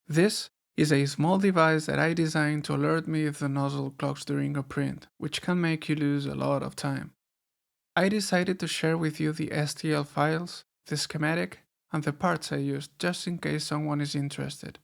This is a small device that I designed to alert me if the nozzle clogs during a print, which can make you lose a lot of time. I decided to share with you the STL files, the schematic, and the parts I used just in case someone is interested.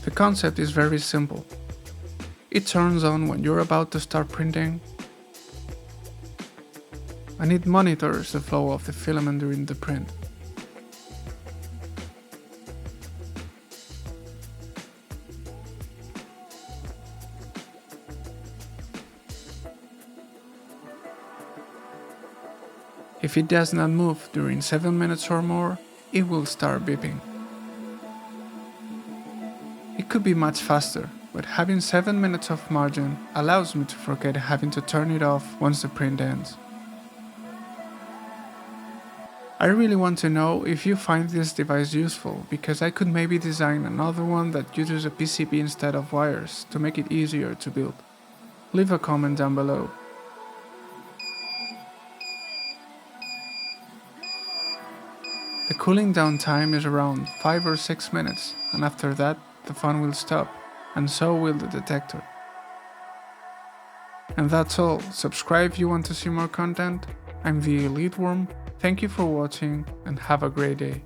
The concept is very simple. It turns on when you're about to start printing, and it monitors the flow of the filament during the print. If it does not move during 7 minutes or more, it will start beeping. It could be much faster, but having 7 minutes of margin allows me to forget having to turn it off once the print ends. I really want to know if you find this device useful, because I could maybe design another one that uses a PCB instead of wires to make it easier to build. Leave a comment down below. The cooling down time is around 5 or 6 minutes, and after that the fan will stop, and so will the detector. And that's all. Subscribe if you want to see more content. I'm the Elite Worm. Thank you for watching and have a great day.